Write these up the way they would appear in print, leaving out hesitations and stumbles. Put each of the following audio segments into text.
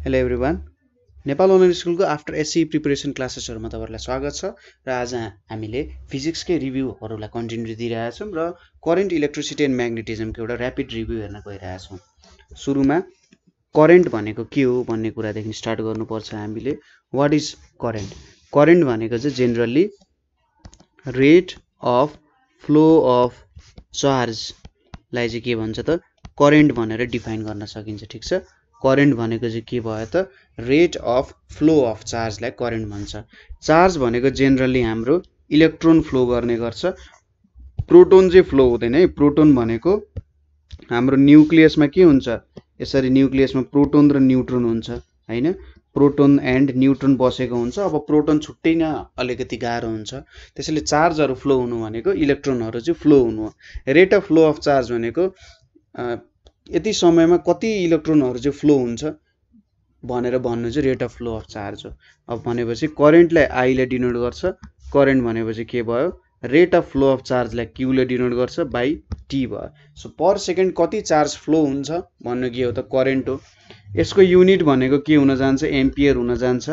Hello everyone Nepal online स्कुलको after SC preparation क्लासेसहरुमा तपाईहरुलाई स्वागत छ र आज हामीले फिजिक्सकै रिभ्युहरुलाई कन्टिन्यू दिइरहेछौं र करेन्ट इलेक्ट्रिसिटी एन्ड म्याग्नेटिजमको एउटा र्यापिड रिभ्यु हेर्न गइरहेछौं। सुरुमा करेन्ट भनेको के हो भन्ने कुरादेखि स्टार्ट गर्नुपर्छ हामीले। What is current? करेन्ट भनेको चाहिँ generally rate of flow of चार्जलाई चाहिँ के भन्छ त करेन्ट भनेर डिफाइन गर्न सकिन्छ। ठीक छ, करेन्ट भनेको चाहिँ के भयो त रेट अफ फ्लो अफ चार्जलाई करेन्ट भन्छ। चार्ज भनेको जेनरली हाम्रो इलेक्ट्रोन फ्लो गर्ने गर्छ, प्रोटोन चाहिँ फ्लो हुँदैन है। प्रोटोन भनेको हाम्रो न्युक्लियसमा के हुन्छ, यसरी न्युक्लियसमा प्रोटोन र न्युट्रोन हुन्छ हैन, प्रोटोन एन्ड न्युट्रोन बसेको हुन्छ। अब प्रोटोन छुट्टै न अलिकति गाह्रो हुन्छ, त्यसैले चार्जहरु फ्लो हुनु भनेको इलेक्ट्रोनहरु चाहिँ फ्लो हुनु हो। Rate of flow of charge भनेको यति समयमा कति इलेक्ट्रोनहरु चाहिँ फ्लो हुन्छ भनेर भन्नु चाहिँ rate of flow of charge हो। अब भनेपछि करेन्टलाई आई ले डिनोट गर्छ। करेन्ट भनेपछि के भयो, रेट अफ फ्लो अफ चार्जलाई क्यू ले डिनोट गर्छ बाइ टी भयो। सो पर सेकेन्ड कति चार्ज फ्लो हुन्छ भन्नु के हो त करेन्ट हो। यसको युनिट भनेको के हुन जान्छ, एम्पियर हुन जान्छ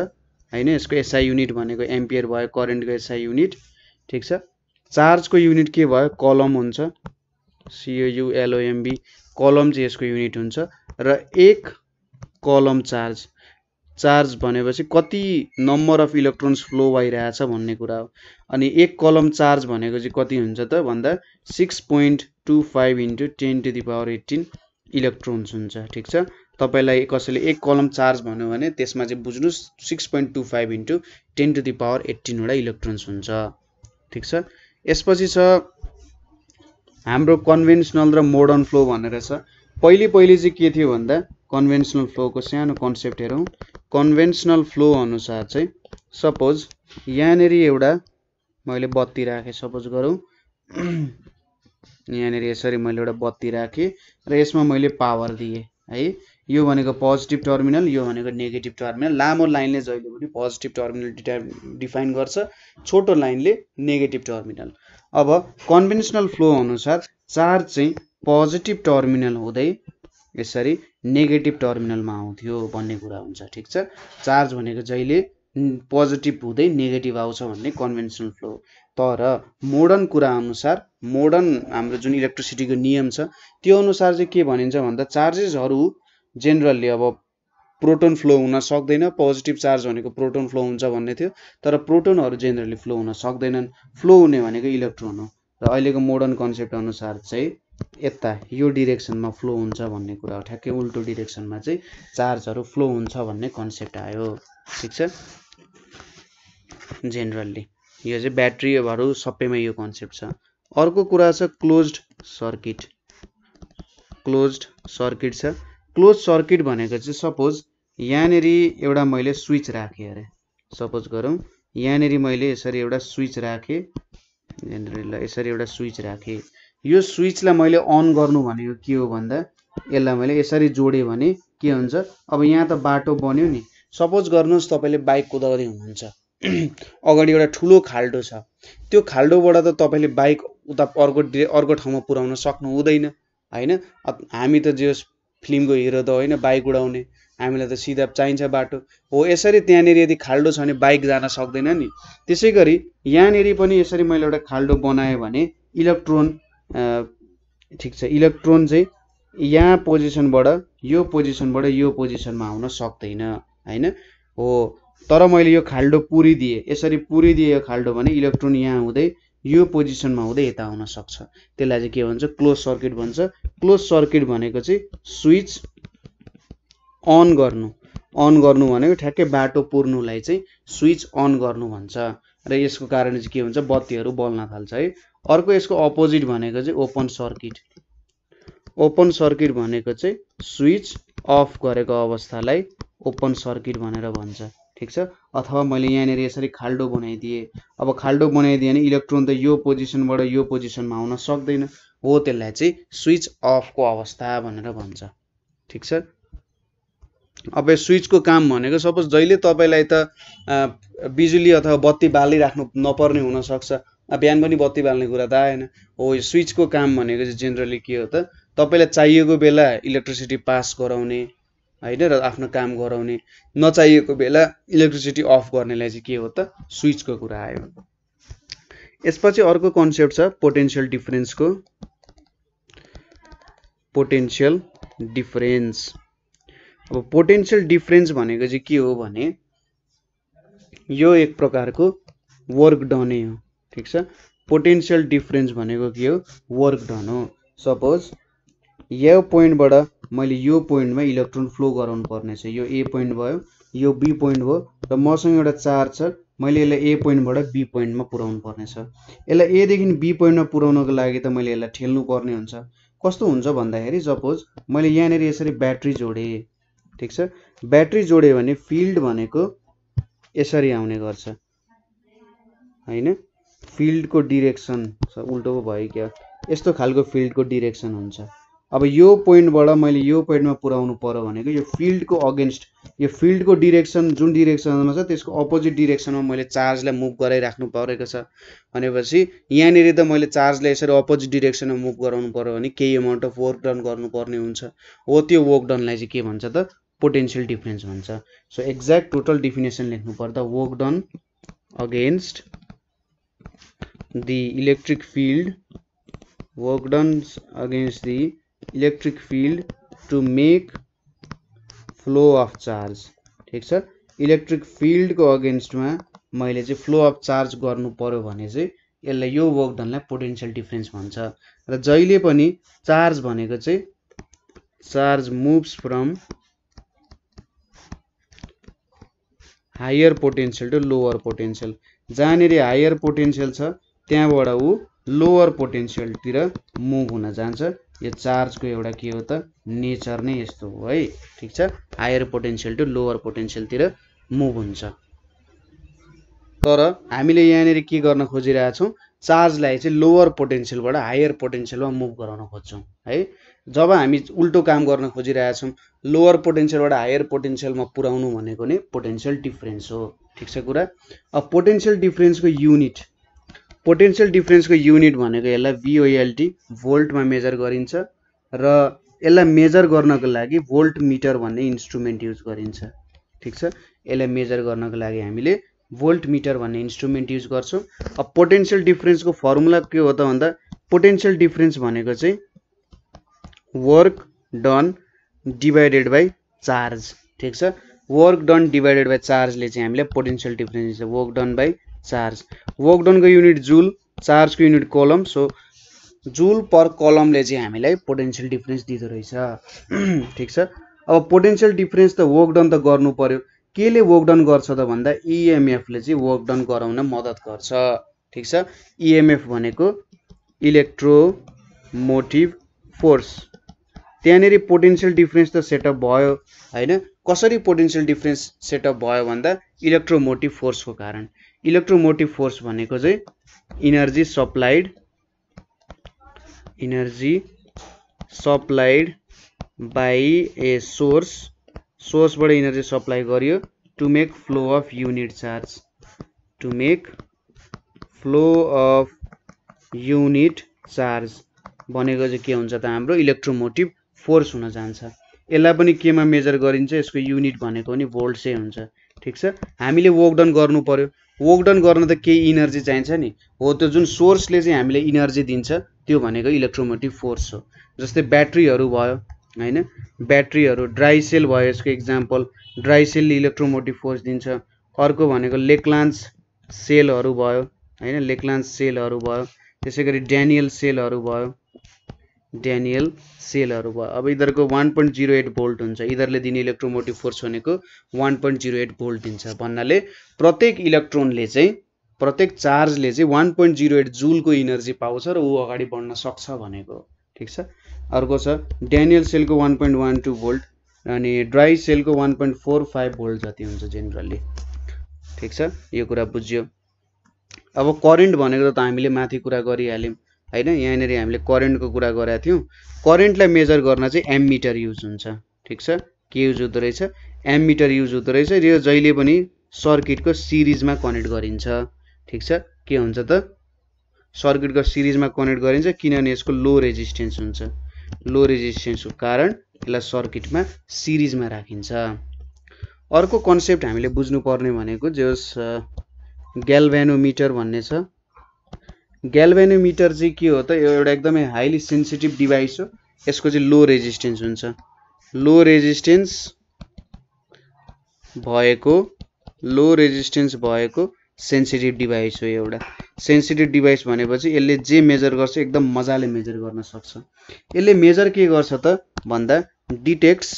हैन। यसको एसआई युनिट भनेको एम्पियर भयो, करेन्टको एसआई युनिट। ठीक छ, चार्जको युनिट के भयो, कलम हुन्छ, COULOMB कलम चाहिँ यसको युनिट हुन्छ। र एक कलम चार्ज, चार्ज भनेपछि कति नम्बर अफ इलेक्ट्रोन्स फ्लो भइरहेछ भन्ने कुरा हो। अनि एक कलम चार्ज भनेको चाहिँ कति हुन्छ त भन्दा 6.25 × 10⁻18 इलेक्ट्रोन्स हुन्छ। ठीक छ, तपाईलाई कसैले एक कलम चार्ज भन्यो भने त्यसमा चाहिँ बुझ्नुस् 6.25 × 10⁻18 वटा इलेक्ट्रोन्स हुन्छ। ठीक छ, यसपछि छ हाम्रो कन्भेन्सनल र मोडर्न फ्लो भनेर छ। पहिले चाहिँ के थियो भन्दा कन्भेन्सनल फ्लोको सानो कन्सेप्ट हेरौँ। कन्भेन्सनल फ्लो अनुसार चाहिँ सपोज यहाँनेरि एउटा मैले बत्ती राखेँ, सपोज गरौँ यहाँनेरि यसरी मैले एउटा बत्ती राखेँ र यसमा मैले पावर दिएँ है। यो भनेको पोजिटिभ टर्मिनल, यो भनेको नेगेटिभ टर्मिनल। लामो लाइनले जहिले पनि पोजिटिभ टर्मिनल डिफाइन गर्छ, छोटो लाइनले नेगेटिभ टर्मिनल। अब कन्भेन्सनल फ्लो अनुसार चार्ज चाहिँ पोजिटिभ टर्मिनल हुँदै यसरी नेगेटिभ टर्मिनलमा आउँथ्यो भन्ने कुरा हुन्छ। ठीक छ, चार्ज भनेको जहिले पोजिटिभ हुँदै नेगेटिभ आउँछ भन्ने कन्भेन्सनल फ्लो। तर मोडर्न कुरा अनुसार, मोडर्न हाम्रो जुन इलेक्ट्रिसिटीको नियम छ त्यो अनुसार चाहिँ के भनिन्छ भन्दा चार्जेसहरु जेनरली अब प्रोटोन फ्लो हुन सक्दैन। पोजिटिभ चार्ज भनेको प्रोटोन फ्लो हुन्छ भन्ने थियो, तर प्रोटोनहरु जेनरली फ्लो हुन सक्दैनन्। फ्लो हुने भनेको इलेक्ट्रोन हो। र अहिलेको मोडर्न कन्सेप्ट अनुसार चाहिँ यता यो डिरेक्सनमा फ्लो हुन्छ भन्ने कुरा हो। ठ्याक्कै उल्टो डिरेक्सनमा चाहिँ चार्जहरु फ्लो हुन्छ भन्ने कन्सेप्ट आयो। ठीक छ, जेनरली यो चाहिँ ब्याट्रीहरु सबैमा यो कन्सेप्ट छ। अर्को कुरा छ क्लोज्ड सर्किट। क्लोज्ड सर्किट छ। क्लोज सर्किट भनेको चाहिँ सपोज यहाँनेरि एउटा मैले स्विच राखेँ अरे, सपोज गरौँ यहाँनेरि मैले यसरी एउटा स्विच राखेँ, यहाँनेरि यसरी एउटा स्विच राखेँ। यो स्विचलाई मैले अन गर्नु भनेको के हो भन्दा यसलाई मैले यसरी जोडेँ भने के हुन्छ, अब यहाँ त बाटो बन्यो नि। सपोज गर्नुहोस् तपाईले बाइक कुदाउँदै हुनुहुन्छ, अगाडि एउटा ठुलो खाल्डो छ, त्यो खाल्डोबाट त तपाईले बाइक उता अर्को ठाउँमा पुर्याउन सक्नु हुँदैन हैन। हामी त जे फिल्मको हिरो त होइन बाइक उडाउने, हामीलाई त सिधा चाहिन्छ बाटो हो। यसरी त्यहाँनेरि यदि खाल्डो छ भने बाइक जान सक्दैन नि। त्यसैगरी यहाँनेरि पनि यसरी मैले एउटा खाल्डो बनाएँ भने इलेक्ट्रोन, ठीक छ, इलेक्ट्रोन चाहिँ यहाँ पोजिसनबाट यो पोजिसनमा आउन सक्दैन हैन हो। तर मैले यो खाल्डो पुरिदिए, यसरी पुरिदिए यो खाल्डो भने इलेक्ट्रोन यहाँ हुँदै यो पोजिसनमा हुँदै यता आउन सक्छ। त्यसलाई चाहिँ के भन्छ, क्लोज सर्किट भन्छ। क्लोज सर्किट भनेको चाहिँ स्विच अन गर्नु भनेको ठ्याक्कै बाटो पुर्नुलाई चाहिँ स्विच अन गर्नु भन्छ। र यसको कारण चाहिँ के हुन्छ, बत्तीहरु बल्न थाल्छ है। अर्को यसको अपोजिट भनेको चाहिँ ओपन सर्किट। ओपन सर्किट भनेको चाहिँ स्विच अफ गरेको अवस्थालाई ओपन सर्किट भनेर भन्छ। ठीक छ, अथवा मैले यहाँनेरि यसरी खाल्डो बनाइदिए, अब खाल्डो बनाइदिए भने इलेक्ट्रोन त यो पोजिसनबाट यो पोजिसनमा आउन सक्दैन हो, त्यसलाई चाहिँ स्विच अफको अवस्था भनेर भन्छ। ठीक छ, अब स्विचको काम भनेको सपोज जहिले तपाईलाई त बिजुली अथवा बत्ती बालिराख्नु नपर्ने हुन सक्छ, बिहान पनि बत्ती बाल्ने कुरा त आएन हो। स्विचको काम भनेको चाहिँ जेनरली के हो त, तपाईलाई चाहिएको बेला इलेक्ट्रिसिटी पास गराउने हैन र आफ्नो काम गराउने नचाहिएको बेला इलेक्ट्रिसिटी अफ गर्नेलाई चाहिँ के हो त स्विचको कुरा आयो यसपछि अर्को कन्सेप्ट छ पोटेन्शियल डिफरेन्सको पोटेन्शियल डिफरेन्स अब पोटेन्शियल डिफरेन्स भनेको चाहिँ के हो भने यो एक प्रकारको वर्क डन हो ठीक छ पोटेन्शियल डिफरेन्स भनेको के हो वर्क डन हो सपोज यो पोइन्टबाट मैले यो पोइन्टमा इलेक्ट्रोन फ्लो गराउनु पर्ने छ यो ए पोइन्ट भयो यो बी पोइन्ट भयो र मसँग एउटा चार्ज छ मैले यसलाई ए पोइन्टबाट बी पोइन्टमा पुर्याउनु पर्ने छ यसलाई ए देखि बी पोइन्टमा पुर्याउनको लागि त मैले यसलाई ठेल्नु पर्ने हुन्छ कस्तो हुन्छ भन्दाखेरि सपोज मैले यहाँनेर यसरी ब्याट्री जोडे ठीक छ ब्याट्री जोडे भने फिल्ड भनेको यसरी आउने गर्छ हैन फिल्डको डिरेक्सन उल्टो पो भयो क्या यस्तो खालको फिल्डको डिरेक्सन हुन्छ अब यो पोइन्टबाट मैले यो पोइन्टमा पुर्याउनु पर्यो भनेको यो फिल्डको अगेन्स्ट यो फिल्डको डिरेक्सन जुन डिरेक्सनमा छ त्यसको अपोजिट डिरेक्सनमा मैले चार्जलाई मुभ गराइराख्नु परेको छ भनेपछि यहाँनिर त मैले चार्जलाई यसरी अपोजिट डिरेक्सनमा मुभ गराउनु पर्यो भने केही अमाउन्ट अफ वर्क डन गर्नुपर्ने हुन्छ हो त्यो वर्क डनलाई चाहिँ के भन्छ त पोटेन्शियल डिफरेन्स भन्छ सो एक्ज्याक्ट टोटल डेफिनेसन लेख्नु पर्दा work done against the electric field work done against the electric field to make flow of charge ठीक छ इलेक्ट्रिक फिल्ड को अगेन्स्ट मा मैले चाहिँ फ्लो अफ चार्ज गर्नु पर्यो भने चाहिँ यसलाई यो वर्क डनलाई पोटेन्शियल डिफरेन्स भन्छ र जहिले पनि चार्ज भनेको चाहिँ charge moves from higher potential to lower potential जहाँनेरि हायर पोटेन्शियल छ त्यहाँबाट उ लोअर पोटेन्शियलतिर मुभ हुन जान्छ यो चार्जको एउटा के हो त नेचर नै यस्तो हो है ठीक छ हायर पोटेन्शियल टु लोअर पोटेन्शियलतिर मुभ हुन्छ तर हामीले यहाँनेरि के गर्न खोजिरहेका छौं चार्जलाई चाहिँ लोअर पोटेन्शियलबाट हायर पोटेन्शियलमा मुभ गराउन खोज्छौं है जब हामी उल्टो काम गर्न खोजिरहेका छौं लोअर पोटेन्शियलबाट हायर पोटेन्शियलमा पुर्याउनु भनेको नै पोटेन्शियल डिफरेन्स हो ठीक छ कुरा अब पोटेन्शियल डिफरेन्सको युनिट पोटेन्शियल डिफरेन्सको युनिट भनेको यसलाई VOLT भोल्टमा मेजर गरिन्छ र यसलाई मेजर गर्नको लागि भोल्ट मिटर भन्ने इन्स्ट्रुमेन्ट युज गरिन्छ ठीक छ यसलाई मेजर गर्नको लागि हामीले भोल्ट मिटर भन्ने इन्स्ट्रुमेन्ट युज गर्छौं अब पोटेन्शियल डिफरेन्सको फर्मुला के हो त भन्दा पोटेन्शियल डिफरेन्स भनेको चाहिँ work done divided by charge ठीक छ वर्क डन डिवाइडेड बाइ चार्जले चाहिँ हामीले पोटेन्शियल डिफरेन्स दिन्छ work done by charge work done को युनिट जूल चार्ज को unit coulomb so joule per कोलमले चाहिँ हामीलाई पोटेन्शियल डिफरेन्स दिदो रहेछ ठीक छ अब पोटेन्शियल डिफरेन्स त वर्क डन त गर्नु पर्यो केले वर्क डन गर्छ त भन्दा EMF ले चाहिँ वर्क डन गराउन मद्दत गर्छ ठीक छ EMF भनेको इलेक्ट्रोमोटिभ फोर्स त्यहाँनेरि पोटेन्शियल डिफरेन्स त सेटअप भयो हैन कसरी पोटेन्शियल डिफरेन्स सेटअप भयो भन्दा इलेक्ट्रोमोटिभ फोर्सको कारण इलेक्ट्रोमोटिभ फोर्स भनेको चाहिँ इनर्जी सप्लाइड बाइ ए सोर्सबाट इनर्जी सप्लाई गरियो to make flow of unit charge to make flow of unit charge भनेको चाहिँ के हुन्छ त हाम्रो इलेक्ट्रोमोटिभ फोर्स हुन जान्छ यसलाई पनि केमा मेजर गरिन्छ यसको युनिट भनेको नि भोल्ट्सै हुन्छ ठीक छ हामीले वर्क डन गर्नु पर्यो वर्क डन गर्न त केही इनर्जी चाहिन्छ नि हो त्यो जुन सोर्सले चाहिँ हामीले इनर्जी दिन्छ त्यो भनेको इलेक्ट्रोमोटिभ फोर्स हो जस्तै ब्याट्रीहरू भयो हैन ब्याट्रीहरू ड्राई सेल भयो यसको एक्जाम्पल ड्राई सेलले इलेक्ट्रोमोटिभ फोर्स दिन्छ अर्को भनेको लेक्लान्स सेलहरू भयो हैन लेक्लान्स सेलहरू भयो त्यसैगरी ड्यानियल सेलहरू भयो अब यिनीहरुको 1.08 भोल्ट हुन्छ यिनीहरुले दिने इलेक्ट्रोमोटिभ फोर्स भनेको 1.08 भोल्ट दिन्छ भन्नाले प्रत्येक इलेक्ट्रोनले चाहिँ प्रत्येक चार्जले चाहिँ 1.08 जूलको इनर्जी पाउँछ र ऊ अगाडि बढ्न सक्छ भनेको ठीक छ अर्को छ ड्यानियल सेलको 1.12 भोल्ट अनि ड्राई सेलको 1.45 भोल्ट जति हुन्छ जेनरली ठीक छ यो कुरा बुझ्यो अब करेन्ट भनेको त हामीले माथि कुरा गरिहाल्यौं हैन यहाँनेरि हामीले करेन्टको कुरा गरेका थियौं करेन्टलाई मेजर गर्न चाहिँ एमिटर युज हुन्छ ठीक छ के युज हुँदो रहेछ एमिटर युज हुँदो रहेछ र यो जहिले पनि सर्किटको सिरिजमा कनेक्ट गरिन्छ ठीक छ के हुन्छ त सर्किटको सिरिजमा कनेक्ट गरिन्छ किनभने यसको लो रेजिस्टेन्स हुन्छ लो रेजिस्टेन्सको कारण यसलाई सर्किटमा सिरिजमा राखिन्छ। अर्को कन्सेप्ट हामीले बुझ्नुपर्ने भनेको जस ग्याल्भेनोमिटर भन्ने छ। ग्याल्भेनोमिटर चाहिँ के हो त, यो एउटा एकदमै हाइली सेन्सिटिभ डिभाइस हो। यसको चाहिँ लो रेजिस्टेन्स हुन्छ। लो रेजिस्टेन्स भएको सेन्सिटिभ डिभाइस हो। एउटा सेन्सिटिभ डिभाइस भनेपछि यसले जे मेजर गर्छ एकदम मजाले मेजर गर्न सक्छ। यसले मेजर के गर्छ त भन्दा detects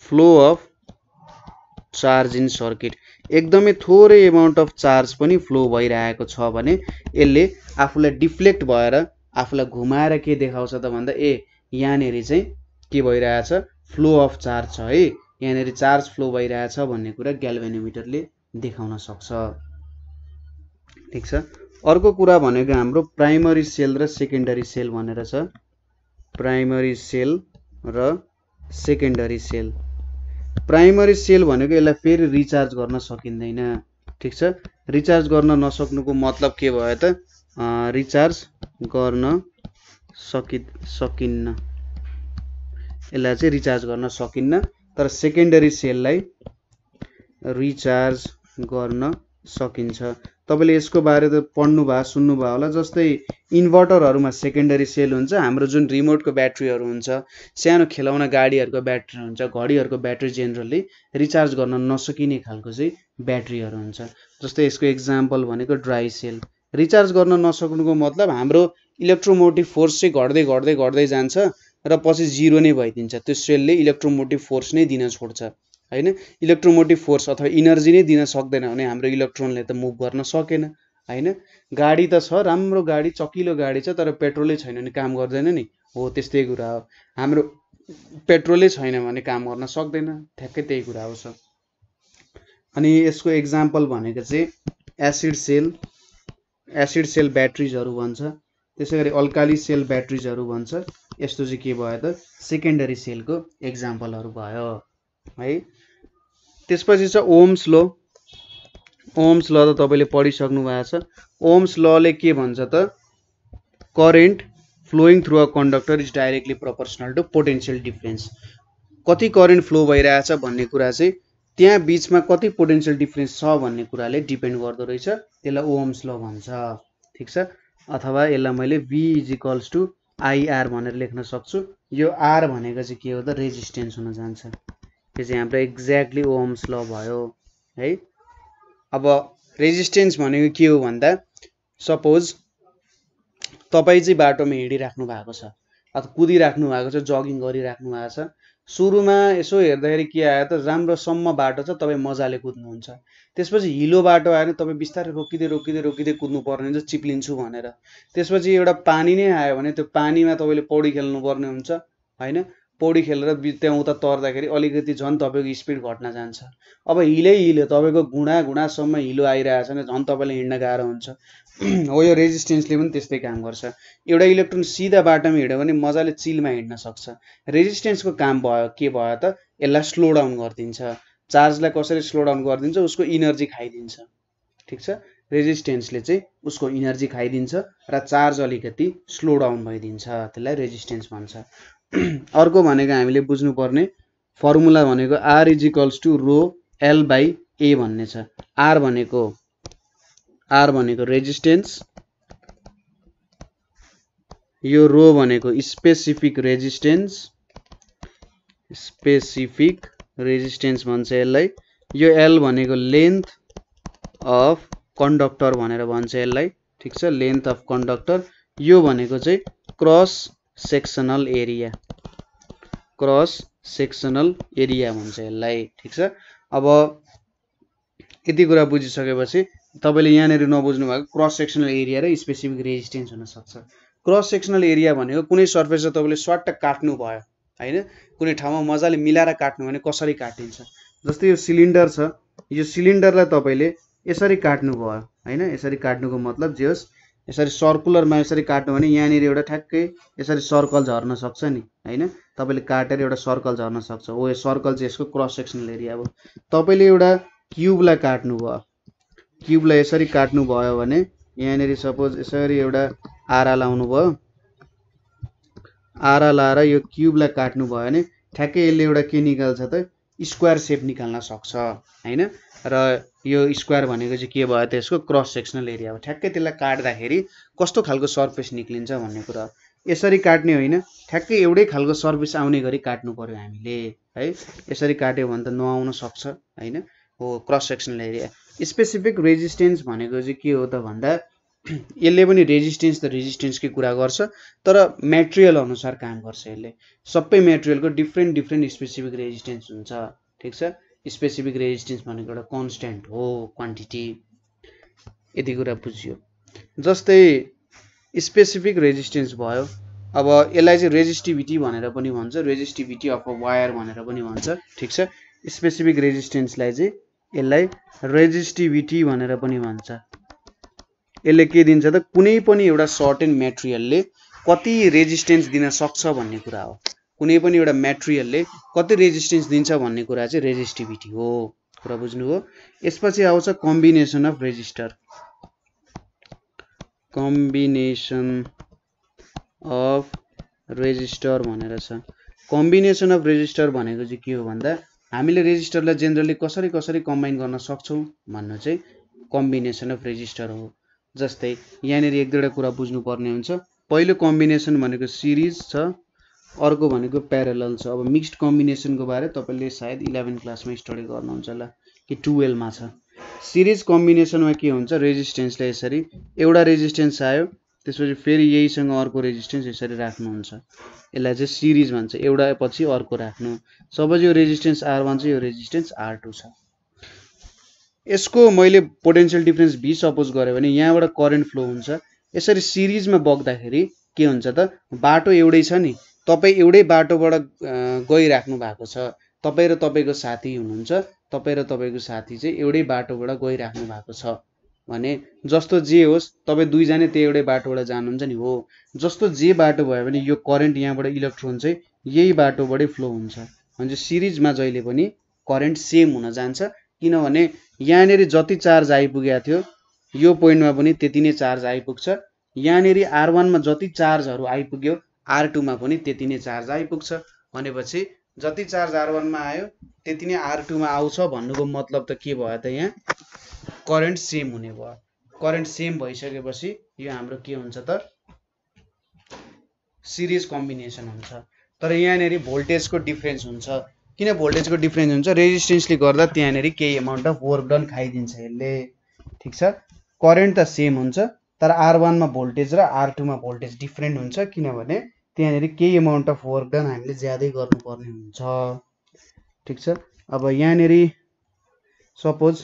flow of charge in circuit. एकदमै थोरै एमाउन्ट अफ चार्ज पनि फ्लो भइरहेको छ भने यसले आफूलाई डिफ्लेक्ट भएर आफूलाई घुमाएर के देखाउँछ त भन्दा यहाँनेर चाहिँ के भइरहेछ, फ्लो अफ चार्ज छ है, यहाँनेर चार्ज फ्लो भइरहेछ भन्ने कुरा ग्याल्भेनोमिटरले देखाउन सक्छ। ठिक छ। अर्को कुरा भनेको हाम्रो प्राइमरी सेल र सेकेन्डरी सेल भनेर छ। प्राइमरी सेल र सेकेन्डरी सेल। प्राइमरी सेल भनेको यसलाई फेरि रिचार्ज गर्न सकिँदैन। ठिक छ। रिचार्ज गर्न नसक्नुको मतलब के भयो त, रिचार्ज गर्न सकिन्न, यसलाई चाहिँ रिचार्ज गर्न सकिन्न। तर सेकेन्डरी सेललाई रिचार्ज गर्न सकिन्छ। तपाईले यसको बारे त पढ्नु भयो सुन्नु भयो होला। जस्तै इन्भर्टरहरुमा सेकेन्डरी सेल हुन्छ। हाम्रो जुन रिमोटको ब्याट्रीहरु हुन्छ, सानो खेलौना गाडीहरुको ब्याट्री हुन्छ, घडीहरुको ब्याट्री जेनरली रिचार्ज गर्न नसकिने खालको चाहिँ ब्याट्रीहरु हुन्छ। जस्तै यसको एक्जाम्पल भनेको ड्राई सेल। रिचार्ज गर्न नसक्नुको मतलब हाम्रो इलेक्ट्रोमोटिभ फोर्स चाहिँ घट्दै घट्दै घट्दै जान्छ र पछि जिरो नै भइदिन्छ। त्यो सेलले इलेक्ट्रोमोटिभ फोर्स नै दिन छोड्छ हैन। इलेक्ट्रोमोटिभ फोर्स अथवा इनर्जी नै दिन सक्दैन भने हाम्रो इलेक्ट्रोनले त मुभ गर्न सकेन हैन। गाडी त छ, राम्रो गाडी, चकिलो गाडी छ, तर पेट्रोलै छैन भने काम गर्दैन नि। हो त्यस्तै कुरा हो। हाम्रो पेट्रोलै छैन भने काम गर्न सक्दैन, ठ्याक्कै त्यही कुरा हो। अनि यसको एक्जाम्पल भनेको चाहिँ एसिड सेल ब्याट्रिजहरु भन्छ। त्यसैगरी अल्काली सेल ब्याट्रिजहरु भन्छ। यस्तो चाहिँ के भयो त, सेकेन्डरी सेलको एक्जाम्पलहरु भयो है। त्यसपछि छ ओम्स ल। ओम्स ल त तपाईले पढिसक्नु भएको छ। ओम्स लले के भन्छ त, current flowing through a conductor is directly proportional to potential difference. कति करेन्ट फ्लो भइरहेछ भन्ने कुरा चाहिँ त्यहाँ बीचमा कति पोटेन्शियल डिफरेन्स छ भन्ने कुराले डिपेन्ड गर्दो रहेछ। त्यसलाई ओम्स ल भन्छ। ठीक छ। अथवा यसलाई मैले V = IR भनेर लेख्न सक्छु। यो R भनेको चाहिँ के हो त, रेजिस्टेन्स हुन जान्छ। यो चाहिँ हाम्रो एक्ज्याक्टली ओम्स ल भयो है। अब रेजिस्टेन्स भनेको के हो भन्दा, सपोज तपाई चाहिँ बाटोमा हिँडिराख्नु भएको छ अथवा कुदिराख्नु भएको छ, जगिङ गरिराख्नु भएको छ। सुरुमा यसो हेर्दाखेरि के आयो त, राम्रोसम्म बाटो छ, तपाई मजाले कुद्नुहुन्छ। त्यसपछि हिलो बाटो आयो भने तपाई बिस्तारै रोकिदै रोकिदै रोकिदै कुद्नु पर्ने हुन्छ, चिप्लिन्छु भनेर। त्यसपछि एउटा पानी नै आयो भने त्यो पानीमा तपाईले पौडी खेल्नु पर्ने हुन्छ हैन। पौडी खेलेर त्यहाँ उता तर्दाखेरि अलिकति झन् तपाईको स्पिड घट्न जान्छ। अब हिलो तपाईको घुँडासम्म हिलो आइरहेछ भने झन् तपाईलाई हिँड्न गाह्रो हुन्छ। हो यो रेजिस्टेन्सले पनि त्यस्तै काम गर्छ। एउटा इलेक्ट्रोन सिधा बाटोमा हिँड्यो भने मजाले चिलमा हिँड्न सक्छ। रेजिस्टेन्सको काम भयो के भयो त, यसलाई स्लो डाउन गरिदिन्छ। चार्जलाई कसरी स्लो डाउन गरिदिन्छ, उसको इनर्जी खाइदिन्छ। ठीक छ। रेजिस्टेन्सले चाहिँ उसको इनर्जी खाइदिन्छ र चार्ज अलिकति स्लो डाउन भइदिन्छ। त्यसलाई रेजिस्टेन्स भन्छ। अर्को भनेको हामीले बुझ्नुपर्ने फर्मुला भनेको R = ρL/A भन्ने छ। R भनेको रेजिस्टेन्स, यो रो भनेको स्पेसिफिक रेजिस्टेन्स भन्छ यसलाई। यो L भनेको लेन्थ अफ कन्डक्टर भनेर भन्छ यसलाई। ठीक छ, लेन्थ अफ कन्डक्टर। यो भनेको चाहिँ क्रस सेक्सनल एरिया भन्छ यसलाई। ठीक छ। अब यति कुरा बुझिसकेपछि तपाईले यहाँनेर नबुझ्नु भएको क्रस सेक्सनल एरिया र स्पेसिफिक रेजिस्टेन्स हुन सक्छ। क्रस सेक्सनल एरिया भनेको कुनै सर्फेसलाई तपाईले स्वाट काट्नु भयो हैन, कुनै ठाउँमा मजाले मिलाएर काट्नु भने कसरी काटिन्छ। जस्तै यो सिलिन्डर छ, यो सिलिन्डरलाई तपाईले यसरी काट्नु भयो हैन। यसरी काट्नुको मतलब जे होस्, यसरी सर्कुलरमा यसरी काट्नु भने यहाँनेर एउटा ठ्याक्कै यसरी सर्कल झर्न सक्छ नि हैन। तपाईले काटेर एउटा सर्कल झर्न सक्छ। हो यो सर्कल चाहिँ यसको क्रस सेक्सनल एरिया हो। तपाईले एउटा क्युबलाई काट्नु भयो, क्युबलाई यसरी काट्नु भयो भने यहाँनेर सपोज यसरी एउटा आरा लाउनु भयो, आरा लाएर यो क्युबलाई काट्नु भयो भने ठ्याक्कै यसले एउटा के निकाल्छ त स्क्वायर सेप निकाल्न सक्छ हैन र यो स्क्वायर भनेको चाहिँ के भयो त्यसको क्रस सेक्सनल एरिया हो ठ्याक्कै त्यसलाई काट्दाखेरि कस्तो खालको सर्फेस निक्लिन्छ भन्ने कुरा यसरी काट्ने होइन ठ्याक्कै एउटै खालको सर्फेस आउने गरी काट्नु पर्यो हामीले है यसरी काट्यो भने त नआउन सक्छ हैन हो cross sectional area specific resistance भनेको चाहिँ के हो त भन्दा यसले पनि रेजिस्टेन्स त रेजिस्टेन्सकै कुरा गर्छ तर मटेरियल अनुसार काम गर्छ यसले सबै मटेरियलको डिफ्रेन्ट स्पेसिफिक रेजिस्टेन्स हुन्छ ठीक छ स्पेसिफिक रेजिस्टेन्स भनेको एउटा कन्स्ट्यान्ट हो क्वान्टिटी यति कुरा बुझियो जस्तै स्पेसिफिक रेजिस्टेन्स भयो अब यसलाई चाहिँ रेजिस्टिभिटी भनेर पनि भन्छ रेजिस्टिभिटी अफ अ वायर भनेर पनि भन्छ ठीक छ स्पेसिफिक रेजिस्टेन्सलाई चाहिँ यसलाई रेजिस्टिभिटी भनेर पनि भन्छ यसले के दिन्छ त कुनै पनि एउटा सर्टेन मटेरियलले कति रेजिस्टेन्स दिन सक्छ भन्ने कुरा हो कुनै पनि एउटा मटेरियलले कति रेजिस्टेन्स दिन्छ भन्ने कुरा चाहिँ रेजिस्टिभिटी हो कुरा बुझ्नुभयो यसपछि आउँछ combination of resistor combination of resistor भनेर छ कम्बिनेसन अफ रेजिस्टर भनेको चाहिँ के हो भन्दा हामीले रेजिस्टरलाई जेनरली कसरी कम्बाइन गर्न सक्छौं भन्नु चाहिँ कम्बिनेसन अफ रेजिस्टर हो जस्तै यहाँनेरि एक दुईवटा कुरा बुझ्नु पर्ने हुन्छ पहिलो कम्बिनेसन भनेको सिरिज छ अर्को भनेको प्यारेलल छ अब मिक्स्ड कम्बिनेसनको बारे तपाईले सायद 11 क्लासमा स्टडी गर्नुहुन्छ होला कि 12 मा छ सिरिज कम्बिनेसनमा के हुन्छ रेजिस्टेन्सले यसरी एउटा रेजिस्टेन्स आयो त्यसपछि फेरि यहीसँग अर्को रेजिस्टेन्स यसरी राख्नुहुन्छ यसलाई चाहिँ सिरिज भन्छ एउटा पछि अर्को राख्नु सपोज यो रेजिस्टेन्स R1 छ यो रेजिस्टेन्स R2 छ यसको मैले पोटेन्शियल डिफरेन्स V सपोज गरे भने यहाँबाट करेन्ट फ्लो हुन्छ यसरी सिरिजमा बग्दाखेरि के हुन्छ त बाटो एउटै छ नि तपाई एउटै बाटोबाट गइराख्नु भएको छ तपाई र तपाईको साथी हुनुहुन्छ तपाई र तपाईको साथी चाहिँ एउटै बाटोबाट गइराख्नु भएको छ भने जस्तो जे होस् तपाई दुई जनै त्यही एउटै बाटोबाट जानुहुन्छ नि हो जस्तो जे बाटो भयो भने यो करेन्ट यहाँबाट इलेक्ट्रोन चाहिँ यही बाटोबाटै फ्लो हुन्छ भने सिरिजमा जहिले पनि करेन्ट सेम हुन जान्छ किनभने यहाँनेरि जति चार्ज आइपुगेको थियो यो पोइन्टमा पनि त्यति नै चार्ज आइपुग्छ यहाँनेरि R1 मा जति चार्जहरु आइपुग्यो R2 मा पनि त्यति नै चार्ज आइपुग्छ भनेपछि जति चार्ज R1 मा आयो त्यति नै R2 मा आउँछ भन्नुको मतलब त के भयो त यहाँ करेन्ट सेम हुने भयो करेन्ट सेम भइसकेपछि यो हाम्रो के हुन्छ त सिरिज कम्बिनेसन हुन्छ तर यहाँनेरि भोल्टेजको डिफरेन्स हुन्छ किन भोल्टेजको डिफरेन्स हुन्छ रेजिस्टेन्सले गर्दा त्यहाँनेरि केही अमाउन्ट अफ वर्क डन खाइदिन्छ यसले ठीक छ करेन्ट त सेम हुन्छ तर R1 मा भोल्टेज र R2 मा भोल्टेज डिफरेन्ट हुन्छ किनभने त्यहाँनेरि केही अमाउन्ट अफ वर्क डन हामीले ज्यादै गर्नुपर्ने हुन्छ ठीक छ अब यहाँनेरि सपोज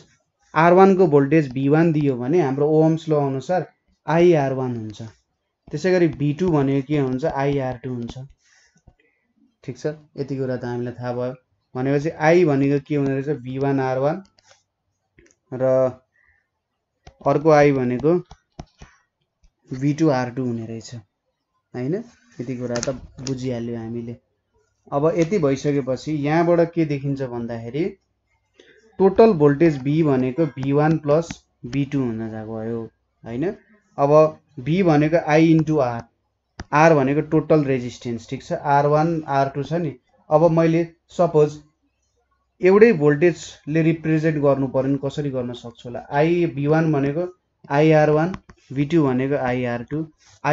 R1 को भोल्टेज V1 दियो भने हाम्रो ओहम्स ल अनुसार IR1 हुन्छ त्यसैगरी V2 भनेको के हुन्छ IR2 हुन्छ ठीक छ यति कुरा त हामीलाई थाहा भयो भनेपछि I भनेको के हुने रहेछ V1 R1 र अर्को I भनेको V2 R2 हुने रहेछ हैन यति कुरा त बुझिहाल्यो हामीले अब यति भइसकेपछि यहाँबाट के देखिन्छ भन्दाखेरि टोटल भोल्टेज V भनेको V1 प्लस V2 हुन गयो हैन अब V भनेको I इन्टु R R भनेको टोटल रेजिस्टेन्स ठीक छ R1 R2 छ नि अब मैले सपोज एउटै भोल्टेजले रिप्रेजेन्ट गर्नु पर्यो नि कसरी गर्न सक्छु होला I V1 भनेको IR1 V2 भनेको IR2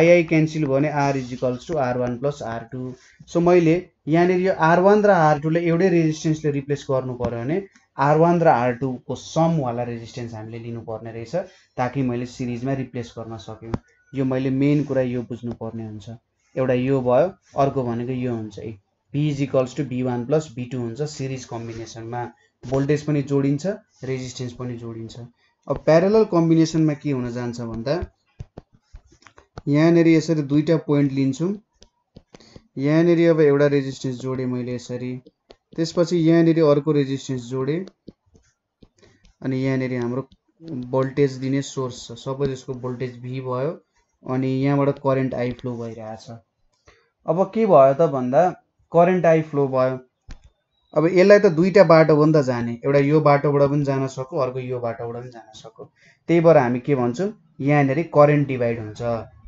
II क्यान्सल भने R equals to R1 plus R2 so मैले यहाँनेरि यो R1 र R2 ले एउटै रेजिस्टेन्सले रिप्लेस गर्नु पर्यो भने R1 र R2 को सम वाला रेजिस्टेन्स हामीले लिनु पर्ने रहेछ ताकि मैले सिरिजमा रिप्लेस गर्न सक्यो यो मैले मेन कुरा यो बुझ्नु पर्ने हुन्छ एउटा यो भयो अर्को भनेको यो हुन्छ V equals to V1 plus V2 हुन्छ सिरिज कम्बिनेसनमा भोल्टेज पनि जोडिन्छ रेजिस्टेन्स पनि जोडिन्छ अब प्यारेलल कम्बिनेसनमा के हुन जान्छ भन्दा यहाँनेरि यसरी दुईटा पोइन्ट लिन्छु यहाँनेरि अब एउटा रेजिस्टेन्स जोडे मैले यसरी त्यसपछि यहाँनेरि अर्को रेजिस्टेन्स जोडे अनि यहाँनेरि हाम्रो भोल्टेज दिने सोर्स छ सपोज यसको भोल्टेज V भयो अनि यहाँबाट करेन्ट I फ्लो भइरहेछ अब के भयो त भन्दा करेन्ट I फ्लो भयो अब यसलाई त दुईटा बाटो हो नि त जाने एउटा यो बाटोबाट पनि जान सक्यो अर्को यो बाटोबाट पनि जान सक्यो त्यही भएर हामी के भन्छौं यहाँनेरि करेन्ट डिभाइड हुन्छ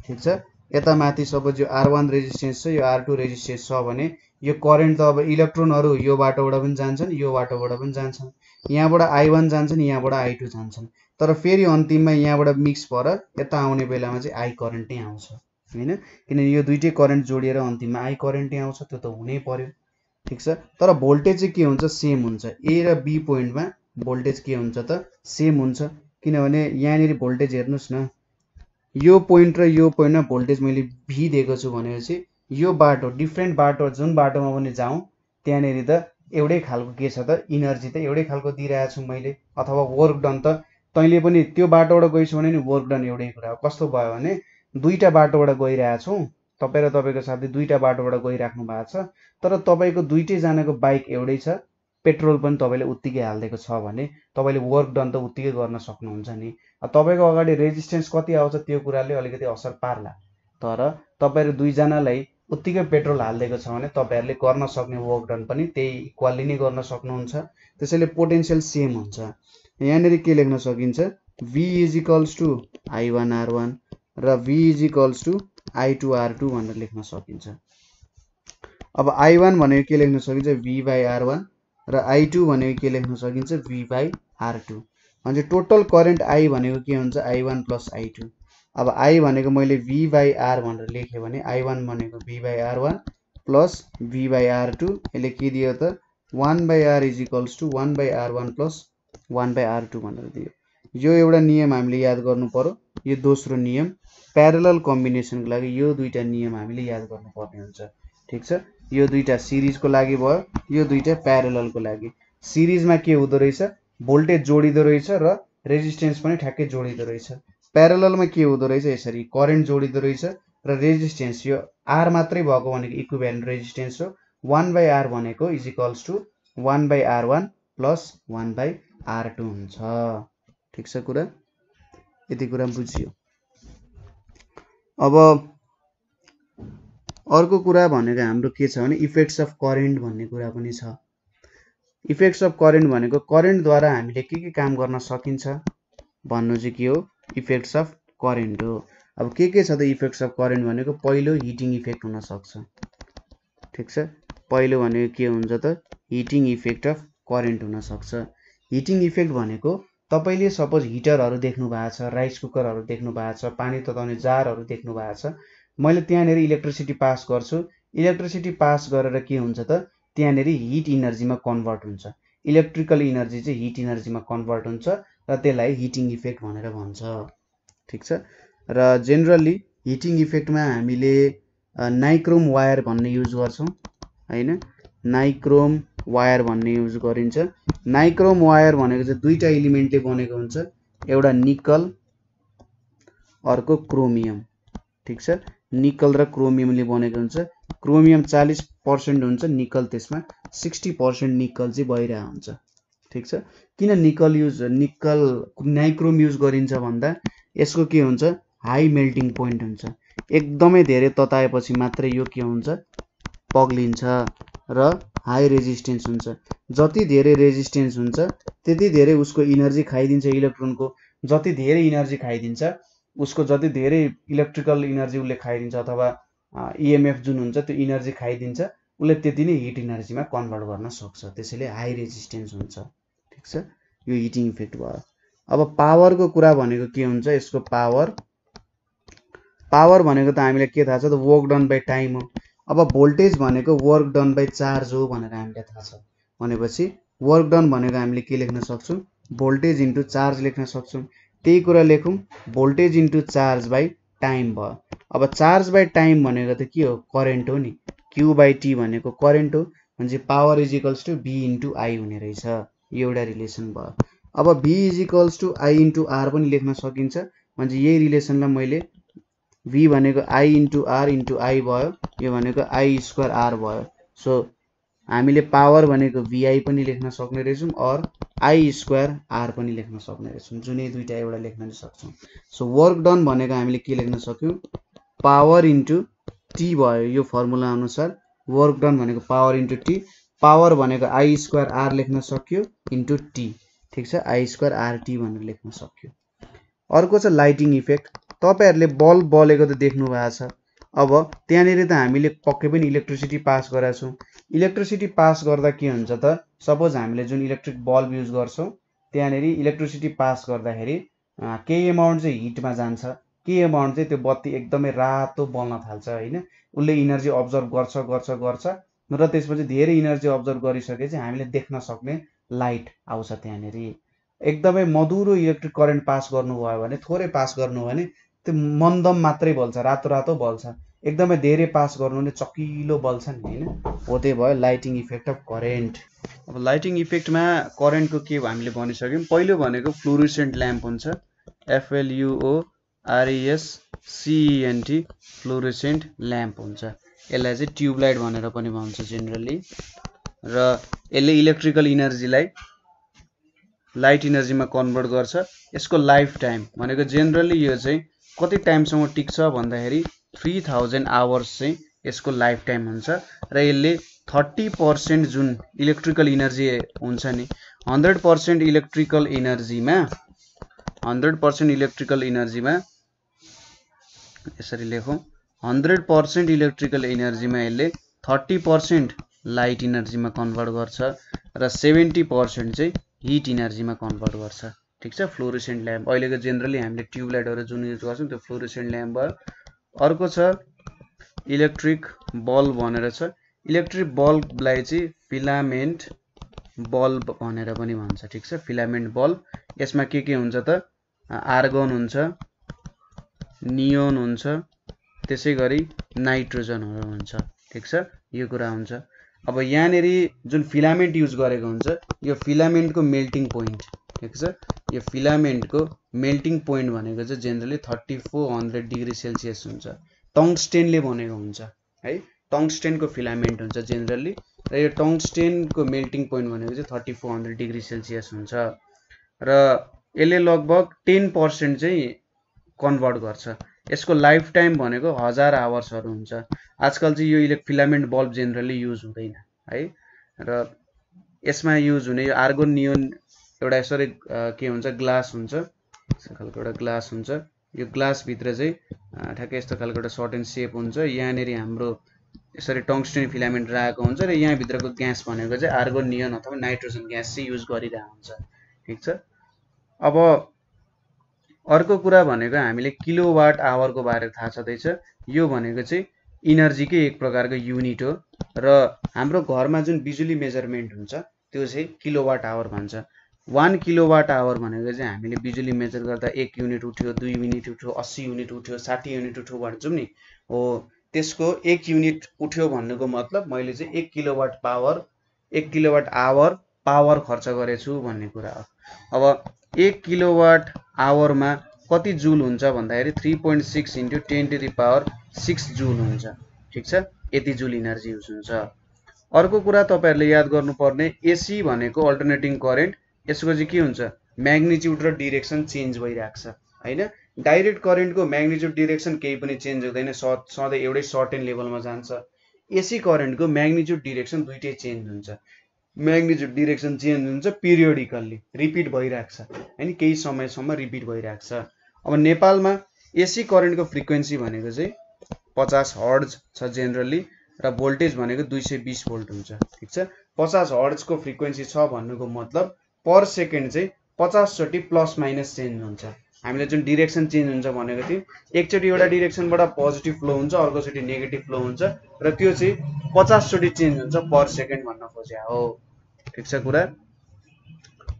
ठीक छ यता माथि सपोज यो R1 रेजिस्टेन्स छ, यो R2 रेजिस्टेन्स छ भने यो करेन्ट त अब इलेक्ट्रोनहरू यो बाटोबाट पनि जान्छन्, यो बाटोबाट पनि जान्छन्। यहाँबाट I1 जान्छन्, यहाँबाट I2 जान्छन्। तर फेरि अन्तिममा यहाँबाट मिक्स भएर यता आउने बेलामा चाहिँ I करेन्ट नै आउँछ हैन, किनभने यो दुईटै करेन्ट जोडिएर अन्तिममा I करेन्ट नै आउँछ, त्यो त हुनै पर्यो। ठीक छ, तर भोल्टेज चाहिँ के हुन्छ, सेम हुन्छ। ए र बी पोइन्टमा भोल्टेज के हुन्छ त, सेम हुन्छ। किनभने यहाँनिर भोल्टेज हेर्नुहोस् न, यो पोइन्ट र यो पोइन्टमा भोल्टेज मैले भी दिएको छु भनेपछि यो बाटो डिफ्रेन्ट बाटो जुन बाटोमा पनि जाउँ त्यहाँनिर त एउटै खालको के छ त, इनर्जी त एउटै खालको दिइरहेको छु मैले, अथवा वर्क डन त तैँले पनि त्यो बाटोबाट गइस् भने नि वर्क डन एउटै कुरा हो। कस्तो भयो भने दुईटा बाटोबाट गइरहेको छौँ, तपाईँ र तपाईँको साथी दुईटा बाटोबाट गइराख्नु भएको छ, तर तपाईँको दुईटैजनाको बाइक एउटै छ, पेट्रोल पनि तपाईँले उत्तिकै हालिदिएको छ भने तपाईँले वर्क डन त उत्तिकै गर्न सक्नुहुन्छ नि। तपाईँको अगाडि रेजिस्टेन्स कति आउँछ त्यो कुराले अलिकति असर पार्ला, तर तपाईँहरू दुईजनालाई उत्तिकै पेट्रोल हालिदिएको छ भने तपाईँहरूले गर्न सक्ने वर्क डन पनि त्यही इक्वल्ली नै गर्न सक्नुहुन्छ। त्यसैले पोटेन्सियल सेम हुन्छ। यहाँनिर के लेख्न सकिन्छ, V is equals to I1 R1 र V is equals to I2 R2 भनेर लेख्न सकिन्छ। अब I1 भनेको के लेख्न सकिन्छ, V बाई R1 र I2 भनेको के लेख्न सकिन्छ, V बाई R2। भने टोटल करेन्ट I भनेको के हुन्छ, I1 प्लस I2। अब I भनेको मैले V बाई R भनेर लेखेँ भने I1 भनेको V by R1 plus V by R2, यसले के दियो त 1 by R is equals to 1 by R1 plus 1 by R2 भनेर दियो। यो एउटा नियम हामीले याद गर्नु पर्यो। यो दोस्रो नियम प्यारलल कम्बिनेसनको लागि यो दुईटा नियम हामीले याद गर्नुपर्ने हुन्छ। ठीक छ, यो दुईटा सिरिजको लागि भयो, यो दुईटा प्यारललको लागि। सिरिजमा के हुँदो रहेछ, भोल्टेज जोडिँदो रहेछ र रेजिस्टेन्स पनि ठ्याक्कै जोडिँदो रहेछ। प्यारललमा के हुँदो रहेछ, यसरी करेन्ट जोडिँदो रहेछ र रेजिस्टेन्स यो R मात्रै भएको भनेको इक्विभ्यालेन्ट रेजिस्टेन्स हो। 1 बाई R भनेको is equals to 1 by R1 plus 1 by R2 हुन्छ। ठिक छ कुरा, यति कुरा बुझियो। अब अर्को कुरा भनेको हाम्रो के छ भने इफेक्ट्स अफ करेन्ट भन्ने कुरा पनि छ। इफेक्ट्स अफ करेन्ट भनेको करेन्टद्वारा हामीले के काम गर्न सकिन्छ भन्नु चाहिँ के हो, इफेक्ट्स अफ करेन्ट हो। अब के छ त इफेक्ट्स अफ करेन्ट भनेको, पहिलो हिटिङ इफेक्ट हुन सक्छ। ठीक छ, पहिलो भनेको के हुन्छ त, हिटिङ इफेक्ट अफ करेन्ट हुन सक्छ। हिटिङ इफेक्ट भनेको तपाईले सपोज हिटरहरू देख्नु भएको छ, राइस कुकरहरू देख्नु भएको छ, पानी तताउने जारहरू देख्नु भएको छ। मैले त्यहाँनिर इलेक्ट्रिसिटी पास गर्छु, इलेक्ट्रिसिटी पास गरेर के हुन्छ त, त्यहाँनिर हिट इनर्जीमा कन्भर्ट हुन्छ। इलेक्ट्रिकल इनर्जी चाहिँ हिट इनर्जीमा कन्भर्ट हुन्छ र त्यसलाई हिटिङ इफेक्ट भनेर भन्छ। ठीक छ, र जेनरली हिटिङ इफेक्टमा हामीले नाइक्रोम वायर भन्ने युज गर्छौँ हैन, नाइक्रोम वायर भन्ने युज गरिन्छ। नाइक्रोम वायर भनेको चाहिँ दुईटा एलिमेन्टले बनेको हुन्छ, एउटा निकल अर्को क्रोमियम। ठीक छ, निकल र क्रोमियमले बनेको हुन्छ। क्रोमियम 40% हुन्छ, निकल त्यसमा 60% निकल चाहिँ भइरहेको हुन्छ। ठीक छ, किन निकल नाइक्रोम युज गरिन्छ भन्दा यसको के हुन्छ, हाई मेल्टिङ पोइन्ट हुन्छ। एकदमै धेरै तताएपछि मात्रै यो के हुन्छ, पग्लिन्छ र हाई रेजिस्टेन्स हुन्छ। जति धेरै रेजिस्टेन्स हुन्छ त्यति धेरै उसको इनर्जी खाइदिन्छ इलेक्ट्रोनको। जति धेरै इनर्जी खाइदिन्छ उसको, जति धेरै इलेक्ट्रिकल इनर्जी उसले खाइदिन्छ अथवा इएमएफ जुन हुन्छ त्यो इनर्जी खाइदिन्छ, उसले त्यति नै हिट इनर्जीमा कन्भर्ट गर्न सक्छ। त्यसैले हाई रेजिस्टेन्स हुन्छ। ठीक छ, यो हिटिङ इफेक्ट भयो। अब पावरको कुरा भनेको के हुन्छ, यसको पावर भनेको त हामीलाई के थाहा छ त, वर्क डन बाई टाइम हो। अब भोल्टेज भनेको वर्क डन बाई चार्ज हो भनेर हामीलाई थाहा छ भनेपछि वर्क डन भनेको हामीले के लेख्न सक्छौँ, भोल्टेज इन्टु चार्ज लेख्न सक्छौँ। त्यही कुरा लेखौँ, voltage into charge by time भयो। अब चार्ज बाई टाइम भनेको त के हो, करेन्ट हो नि। क्यू बाई टी भनेको करेन्ट हो, भने power is equals to V into I हुने रहेछ। यो एउटा रिलेसन भयो। अब V is equals to I into R पनि लेख्न सकिन्छ, भने यही रिलेसनलाई मैले v भनेको I into R into I भयो, यो भनेको आई स्क्वायर आर भयो। सो हामीले पावर भनेको भिआई पनि लेख्न सक्ने रहेछौँ और आई स्क्वायर आर पनि लेख्न सक्ने रहेछौँ, जुनै दुईटा एउटा लेख्न सक्छौँ। सो वर्क डन भनेको हामीले के लेख्न सक्यौँ, पावर इन्टु टी भयो। यो फर्मुला अनुसार वर्क डन भनेको पावर इन्टु टी, पावर भनेको आई स्क्वायर आर लेख्न सक्यो इन्टु टी। ठीक छ, आई स्क्वायर आर टी भनेर लेख्न सक्यो। अर्को छ लाइटिङ इफेक्ट। तपाईहरुले बल्ब बलेको त देख्नु भएको छ। अब त्यहाँनिर त हामीले पक्कै पनि इलेक्ट्रिसिटी पास गरेका छौं। इलेक्ट्रिसिटी पास गर्दा के हुन्छ त, सपोज हामीले जुन इलेक्ट्रिक बल्ब युज गर्छौं त्यहाँनिर इलेक्ट्रिसिटी पास गर्दाखेरि केही अमाउन्ट चाहिँ हिटमा जान्छ, केही अमाउन्ट चाहिँ त्यो बत्ती एकदमै रातो बल्न थाल्छ हैन। उसले इनर्जी अब्जर्भ गर्छ र त्यसपछि धेरै इनर्जी अब्जर्भ गरिसकेपछि हामीले देख्न सक्ने लाइट आउँछ। त्यहाँनिर एकदमै मधुरो इलेक्ट्रिक करेन्ट पास गर्नुभयो भने, थोरै पास गर्नु भने त्यो मन्दम मात्रै बल्छ, रातो रातो बल्छ। एकदमै धेरै पास गर्नु भने चकिलो बल्छ नि हैन। हो त्यही भयो लाइटिङ इफेक्ट अफ करेन्ट। अब लाइटिङ इफेक्टमा करेन्टको के हामीले भनिसक्यौं। पहिलो भनेको फ्लोरोसेन्ट ल्याम्प हुन्छ, FLUORESCENT फ्लोरोसेन्ट ल्याम्प हुन्छ। यसलाई चाहिँ ट्युबलाइट भनेर पनि भन्छ जेनरली। र यसले इलेक्ट्रिकल इनर्जीलाई लाइट इनर्जीमा कन्भर्ट गर्छ। यसको लाइफ टाइम भनेको जेनरली यो चाहिँ कति टाइमसम्म टिक्छ भन्दाखेरि 3000 आवर्स चाहिँ यसको लाइफ टाइम हुन्छ। र यसले 30% जुन इलेक्ट्रिकल इनर्जी हुन्छ नि, 100% इलेक्ट्रिकल इनर्जीमा यसरी लेखौं, 100% इलेक्ट्रिकल इनर्जीमा यसले 30% लाइट इनर्जीमा कन्भर्ट गर्छ र 70% चाहिँ हिट इनर्जीमा कन्भर्ट गर्छ। ठीक छ, फ्लोरोसेन्ट ल्याम्प। अहिलेको जेनरली हामीले ट्युबलाइटहरु जुन युज गर्छौं त्यो फ्लोरोसेन्ट ल्याम्प भयो। अर्को छ इलेक्ट्रिक बल्ब भनेर छ। इलेक्ट्रिक बल्बलाई चाहिँ फिलामेन्ट बल्ब भनेर पनि भन्छ। ठीक छ, फिलामेन्ट बल्ब। यसमा के हुन्छ त, आर्गन हुन्छ, नियोन हुन्छ, त्यसैगरी नाइट्रोजनहरु हुन्छ। ठीक छ, यो कुरा हुन्छ। अब यहाँनेरि जुन फिलामेन्ट युज गरेको हुन्छ, यो फिलामेन्टको मेल्टिङ पोइन्ट, ठीक छ, यो फिलामेन्टको मेल्टिङ पोइन्ट भनेको चाहिँ जेनरली 3400 डिग्री सेल्सियस हुन्छ। टंगस्टेनले बनेको हुन्छ है, टंगस्टेनको फिलामेन्ट हुन्छ जेनरली। र यो टंगस्टेनको मेल्टिङ पोइन्ट भनेको चाहिँ 3400 डिग्री सेल्सियस हुन्छ। र यसले लगभग 10% चाहिँ कन्भर्ट गर्छ। यसको लाइफ टाइम भनेको 1000 आवर्सहरु हुन्छ। आजकल चाहिँ यो फिलामेन्ट बल्ब जेनरली युज हुँदैन है। र यसमा युज हुने यो आर्गन नियोन एउटा यसरी के हुन्छ, ग्लास हुन्छ, यस्तो खालको एउटा ग्लास हुन्छ। यो ग्लास भित्र चाहिँ ठ्याक्कै यस्तो खालको एउटा सर्ट एन्ड सेप हुन्छ। यहाँनेरि हाम्रो यसरी टंगस्टेन फिलामेन्ट राखेको हुन्छ र यहाँ भित्रको ग्यास भनेको चाहिँ आर्गन नियोन अथवा नाइट्रोजन ग्यास चाहिँ युज गरिरहेको हुन्छ। ठीक छ। अब अर्को कुरा भनेको हामीले किलोवाट आवरको बारे थाहा छँदैछ। यो भनेको चाहिँ इनर्जीकै एक प्रकारको युनिट हो र हाम्रो घरमा जुन बिजुली मेजरमेन्ट हुन्छ त्यो चाहिँ किलोवाट आवर भन्छ। 1 किलोवाट आवर भनेको चाहिँ हामीले बिजुली मेजर गर्दा 1 युनिट उठ्यो, 2 युनिट उठ्यो, 80 युनिट उठ्यो, 60 युनिट उठ्यो भन्छौं नि, हो त्यसको 1 युनिट उठ्यो भन्नुको मतलब मैले चाहिँ 1 किलोवाट आवर पावर खर्च गरेछु भन्ने कुरा हो। अब 1 किलोवाट आवरमा कति जुल हुन्छ भन्दाखेरि 3.6 × 10⁻⁶ जुल हुन्छ। ठीक छ, यति जुल इनर्जी युज हुन्छ। अर्को कुरा तपाईहरुले याद गर्नुपर्ने, एसी भनेको अल्टरनेटिङ करेन्ट, यसको चाहिँ के हुन्छ, म्याग्निट्युड र डाइरेक्सन चेन्ज भइराख्छ हैन। डाइरेक्ट करेन्टको म्याग्निट्युड डाइरेक्सन केही पनि चेन्ज हुँदैन, सधैं एउटै सर्टेन लेभलमा जान्छ। एसी करेन्टको म्याग्निट्युड डाइरेक्सन दुईटै चेन्ज हुन्छ। म्याग्निट्युड डाइरेक्सन चेन्ज हुन्छ पिरियोडिकल्ली, रिपिट भइराख्छ हैन, केही समयसम्म रिपिट भइराख्छ। अब नेपालमा एसी करेन्टको फ्रिक्वेन्सी भनेको चाहिँ 50 हर्ट्ज छ जेनरली र भोल्टेज भनेको 220 भोल्ट हुन्छ। ठीक छ, 50 हर्ट्जको फ्रिक्वेन्सी छ भन्नुको मतलब पर सेकेन्ड चाहिँ 50 चोटि प्लस माइनस चेन्ज हुन्छ। हामीले जुन डाइरेक्सन चेन्ज हुन्छ भनेको थियो, एकचोटि एउटा डाइरेक्सनबाट पोजिटिभ फ्लो हुन्छ, अर्कोचोटि नेगेटिभ फ्लो हुन्छ र त्यो चाहिँ 50 चोटि चेन्ज हुन्छ पर सेकेन्ड भन्न खोजे हो। ठीक छ कुरा।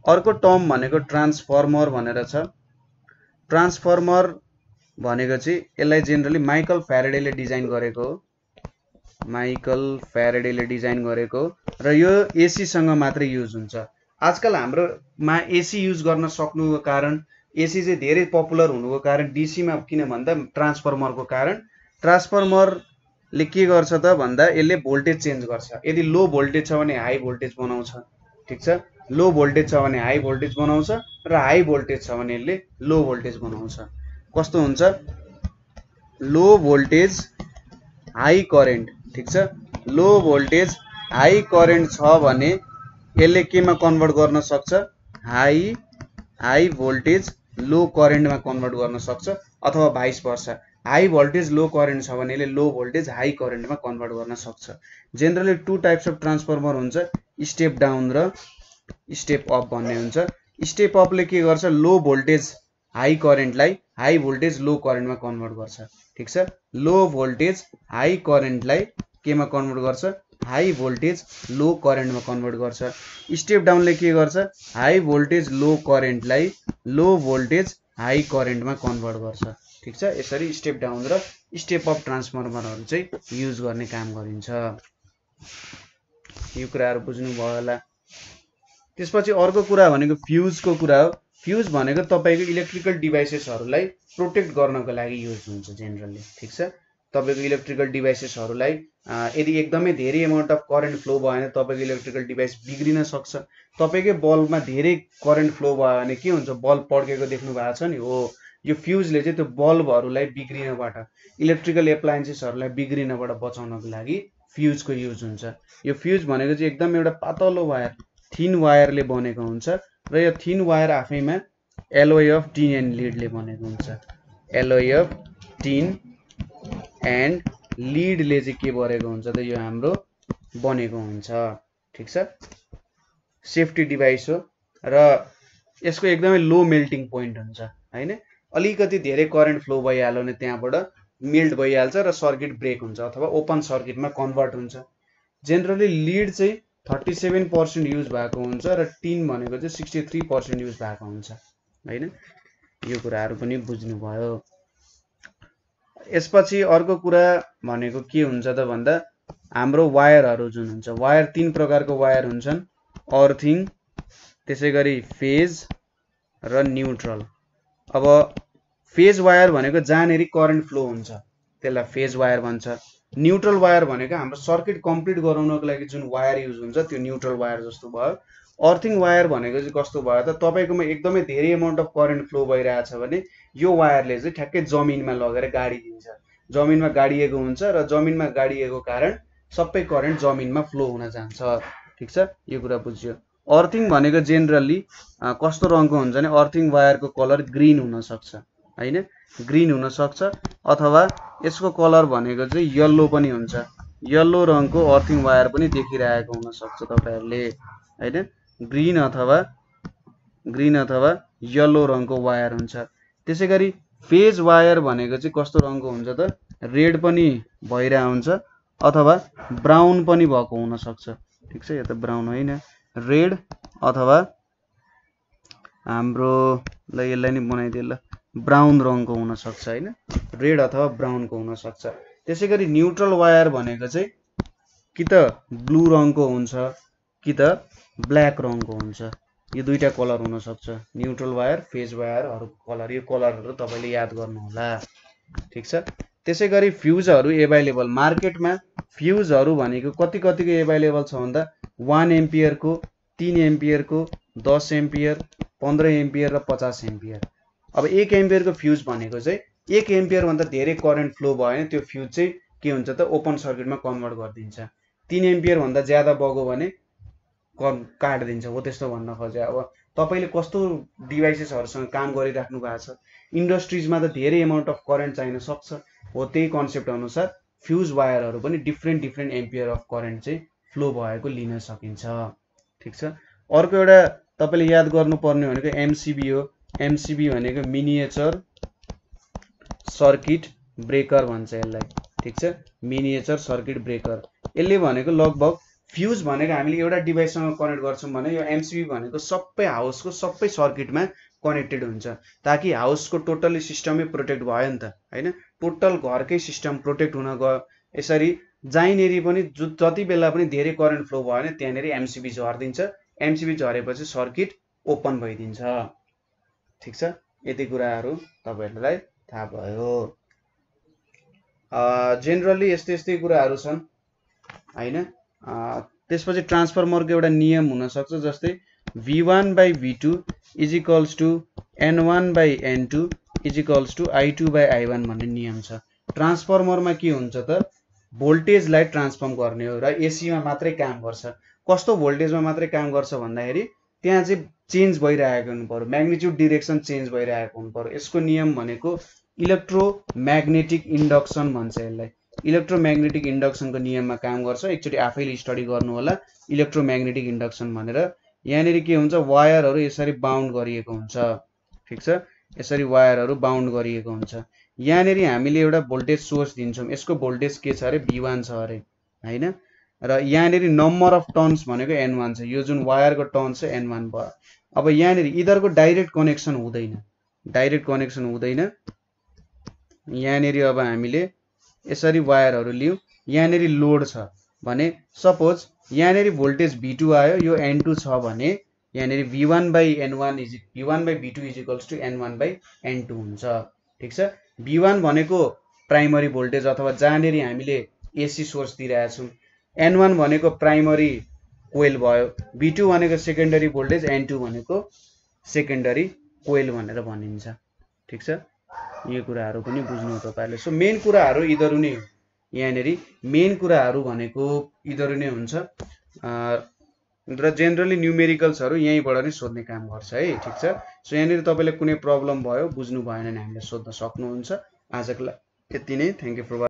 अर्को टर्म भनेको ट्रान्सफर्मर भनेर छ। ट्रान्सफर्मर भनेको चाहिँ यसलाई जेनरली माइकल फ्याराडेले डिजाइन गरेको हो, माइकल फ्याराडेले डिजाइन गरेको र यो एसी सँग मात्रै युज हुन्छ। आजकल हाम्रोमा एसी युज गर्न सक्नुको कारण, एसी चाहिँ धेरै पपुलर हुनुको कारण डीसी मा किन भन्दा ट्रान्सफर्मरको कारण। ट्रान्सफर्मरले के गर्छ त भन्दा यसले भोल्टेज चेन्ज गर्छ। यदि लो भोल्टेज छ भने हाई भोल्टेज बनाउँछ। ठीक छ, लो भोल्टेज छ भने हाई भोल्टेज बनाउँछ र हाई भोल्टेज छ भने यसले लो भोल्टेज बनाउँछ। कस्तो हुन्छ, लो भोल्टेज हाई करेन्ट। ठीक छ, लो भोल्टेज हाई करेन्ट छ भने यसले केमा कन्भर्ट गर्न सक्छ, हाई भोल्टेज लो करेन्टमा कन्भर्ट गर्न सक्छ अथवा भाइस भर्सा। हाई भोल्टेज लो करेन्ट छ भने यसले लो भोल्टेज हाई करेन्टमा कन्भर्ट गर्न सक्छ। Generally to types of transformer हुन्छ, स्टेप डाउन र स्टेप अप भन्ने हुन्छ। स्टेप अपले के गर्छ, लो भोल्टेज हाई करेन्टलाई हाई भोल्टेज लो करेन्टमा कन्भर्ट गर्छ। ठिक छ, लो भोल्टेज हाई करेन्टलाई केमा कन्भर्ट गर्छ, हाई भोल्टेज लो करेन्टमा कन्भर्ट गर्छ। स्टेप डाउनले के गर्छ, हाई भोल्टेज लो करेन्टलाई लो भोल्टेज हाई करेन्टमा कन्भर्ट गर्छ। ठिक छ, यसरी स्टेप डाउन र स्टेप अप ट्रान्सफर्मरहरू चाहिँ युज गर्ने काम गरिन्छ। यो कुराहरू बुझ्नुभयो होला। त्यसपछि अर्को कुरा भनेको फ्युजको कुरा हो। फ्युज भनेको तपाईको इलेक्ट्रिकल डिभाइसेसहरूलाई प्रोटेक्ट गर्नको लागि युज हुन्छ जेनरली। ठिक छ, तपाईको इलेक्ट्रिकल डिभाइसेसहरूलाई यदि एकदमै धेरै अमाउन्ट अफ करेन्ट फ्लो भयो भने तपाईको इलेक्ट्रिकल डिभाइस बिग्रिन सक्छ। तपाईकै बल्बमा धेरै करेन्ट फ्लो भयो भने के हुन्छ, बल्ब पड्केको देख्नु भएको छ नि, हो यो फ्युजले चाहिँ त्यो बल्बहरूलाई बिग्रिनबाट, इलेक्ट्रिकल एप्लायन्सेसहरूलाई बिग्रिनबाट बचाउनको लागि फ्युजको युज हुन्छ। यो फ्युज भनेको चाहिँ एकदम एउटा पातलो वायर, थिन वायरले बनेको हुन्छ र यो थिन वायर आफैमा एलोय अफ टिन एन्ड लिडले बनेको हुन्छ। एलोय अफ टिन एन्ड लिडले चाहिँ के बनेको हुन्छ त, यो हाम्रो बनेको हुन्छ। ठिक छ, सेफ्टी डिभाइस हो र यसको एकदमै लो मेल्टिङ पोइन्ट हुन्छ हैन। अलिकति धेरै करेन्ट फ्लो भइहाल्यो भने त्यहाँबाट मेल्ट भइहाल्छ र सर्किट ब्रेक हुन्छ अथवा ओपन सर्किटमा कन्भर्ट हुन्छ। जेनरली लिड चाहिँ 37% युज भएको हुन्छ र टिन भनेको चाहिँ 63% युज भएको हुन्छ हैन। यो कुराहरू पनि बुझ्नुभयो। यसपछि अर्को कुरा भनेको के हुन्छ त भन्दा, हाम्रो वायरहरू जुन हुन्छ, वायर तीन प्रकारको वायर हुन्छन्, अर्थिङ, त्यसैगरी फेज र न्यूट्रल। अब फेज वायर भनेको जहाँनेरि करेन्ट फ्लो हुन्छ त्यसलाई फेज वायर भन्छ। न्यूट्रल वायर भनेको हाम्रो सर्किट कम्प्लिट गराउनको लागि जुन वायर युज हुन्छ त्यो न्यूट्रल वायर जस्तो भयो। अर्थिङ वायर भनेको चाहिँ कस्तो भयो त, तपाईकोमा एकदमै धेरै अमाउन्ट अफ करेन्ट फ्लो भइरहेछ भने यो वायरले चाहिँ ठ्याक्कै जमिनमा लगेर गाडिदिन्छ। जमिनमा गाडिएको हुन्छ र जमिनमा गाडिएको कारण सबै करेन्ट जमिनमा फ्लो हुन जान्छ। ठिक छ, यो कुरा बुझ्यो। अर्थिङ भनेको जेनरली कस्तो रङको हुन्छ भने अर्थिङ वायरको कलर ग्रीन हुन सक्छ हैन, ग्रीन हुन सक्छ अथवा यसको कलर भनेको चाहिँ येलो पनि हुन्छ। येलो रङको अर्थिङ वायर पनि देखिरहेको हुन सक्छ तपाईहरुले हैन, ग्रीन अथवा येलो रङको वायर हुन्छ। त्यसैगरी फेज वायर भनेको चाहिँ कस्तो रङको हुन्छ त, रेड पनि भइरहेको हुन्छ अथवा ब्राउन पनि भएको हुन सक्छ। ठीक छ, यो त ब्राउन होइन, रेड अथवा हाम्रो ल यसलाई नि बनाइदिए ल, ब्राउन रङको हुन सक्छ हैन, रेड अथवा ब्राउनको हुन सक्छ। त्यसैगरी न्यूट्रल वायर भनेको चाहिँ कि त ब्लू रङको हुन्छ कि त ब्ल्याक रङको हुन्छ। यो दुईटा कलर हुन सक्छ, न्यूट्रल वायर, फेज वायरहरुको कलर। यो कलरहरु तपाईले याद गर्नु होला। ठीक छ, त्यसैगरी फ्युजहरु अवेलेबल मार्केटमा। फ्युजहरु भनेको कतिको अवेलेबल छ भन्दा 1 एम्पियर को, 3 एम्पियर को, 10 एम्पियर, 15 एम्पियर र 50 एम्पियर। अब 1 एम्पियर को फ्युज भनेको चाहिँ 1 एम्पियर भन्दा धेरै करेन्ट फ्लो भयो भने त्यो फ्युज चाहिँ के हुन्छ त, ओपन सर्किटमा कन्भर्ट गरिदिन्छ। 3 एम्पियर भन्दा ज्यादा बग्यो भने काट्दिन्छ, हो त्यस्तो भन्न खोजे। अब तपाईले कस्तो डिभाइसेसहरुसँग काम गरिराख्नु भएको छ, इन्डस्ट्रीजमा त धेरै अमाउन्ट अफ करेन्ट चाहिन सक्छ, हो त्यही कन्सेप्ट अनुसार फ्युज वायरहरु पनि डिफ्रेन्ट एम्पियर अफ करेन्ट चाहिँ फ्लो भएको लिन सकिन्छ। ठीक छ, अर्को एउटा तपाईले याद गर्नुपर्ने भनेको एमसीबी हो। एमसीबी भनेको मिनिएचर सर्किट ब्रेकर भन्छ यसलाई। ठीक छ, मिनिएचर सर्किट ब्रेकर। यसले भनेको लगभग फ्युज भनेको हामीले एउटा डिभाइससँग कनेक्ट गर्छौं भने यो एमसीबी भनेको सबै हाउसको सबै सर्किटमा कनेक्टेड हुन्छ, ताकि हाउसको टोटली सिस्टमै प्रोटेक्ट भयो नि त हैन। टोटल घरकै सिस्टम प्रोटेक्ट हुन गयो। यसरी जहीँनेरि पनि जति बेला पनि धेरै करेन्ट फ्लो भयो भने त्यहाँनेरि एमसीबी झर्दिन्छ। एमसीबी झरेपछि सर्किट ओपन भइदिन्छ। ठीक छ, यति कुराहरू तपाईहरुलाई थाहा भयो। जेनरली यस्तै कुराहरू छन् हैन। त्यसपछि ट्रान्सफर्मरको एउटा नियम हुन सक्छ, जस्तै V1/V2 = N1/N2 = I2/I1 भन्ने नियम छ। ट्रान्सफर्मरमा के हुन्छ त, भोल्टेजलाई ट्रान्सफर्म गर्ने हो र एसीमा मात्रै काम गर्छ। कस्तो भोल्टेजमा मात्रै काम गर्छ भन्दाखेरि त्यहाँ चाहिँ चेन्ज भइरहेको हुनु पर्यो, म्याग्निट्युड डिरेक्सन चेन्ज भइरहेको हुनु पर्यो। यसको नियम भनेको इलेक्ट्रोम्याग्नेटिक इन्डक्सन भन्छ यसलाई। इलेक्ट्रोम्याग्नेटिक इन्डक्सनको नियममा काम गर्छ। एकचोटि आफैले स्टडी गर्नु होला इलेक्ट्रोम्याग्नेटिक इन्डक्सन भनेर। यहाँनिर के हुन्छ, वायरहरू यसरी बाउन्ड गरिएको हुन्छ, ठिक छ, यसरी वायरहरू बाउन्ड गरिएको हुन्छ। यहाँनिर हामीले एउटा भोल्टेज सोर्स दिन्छौँ, यसको भोल्टेज के छ अरे V1 छ अरे हैन, र यहाँनिर नम्बर अफ टर्न्स भनेको N1 छ, यो जुन वायरको टर्न्स छ N1 भयो। अब यहाँनिर यिनीहरूको डाइरेक्ट कनेक्सन हुँदैन, डाइरेक्ट कनेक्सन हुँदैन। यहाँनिर अब हामीले यसरी वायरहरू लियौँ, यहाँनिर लोड छ भने सपोज यहाँनिर भोल्टेज V2 आयो, यो N2 छ भने यहाँनिर V1/V2 इज N1/N2 हुन्छ, ठिक छ। V1 भनेको प्राइमरी भोल्टेज अथवा जहाँनिर हामीले एसी सोर्स दिइरहेछौँ, N1 भनेको प्राइमरी कोइल भयो, V2 भनेको सेकेन्डरी भोल्टेज, N2 भनेको सेकेन्डरी कोइल भनेर भनिन्छ, ठिक छ। यो कुराहरू पनि बुझ्नु तपाईहरुले। सो मेन कुराहरू यिनीहरू नै हो, यहाँनिर मेन कुराहरू भनेको यिनीहरू नै हुन्छ र जेनरली न्युमेरिकल्सहरू यहीँबाट नै सोध्ने काम गर्छ है, ठिक छ। सो यहाँनिर तपाईले कुनै प्रब्लम भयो, बुझ्नु भएन भने हामीलाई सोध्न सक्नुहुन्छ। आजको लागि यति नै। Thank you for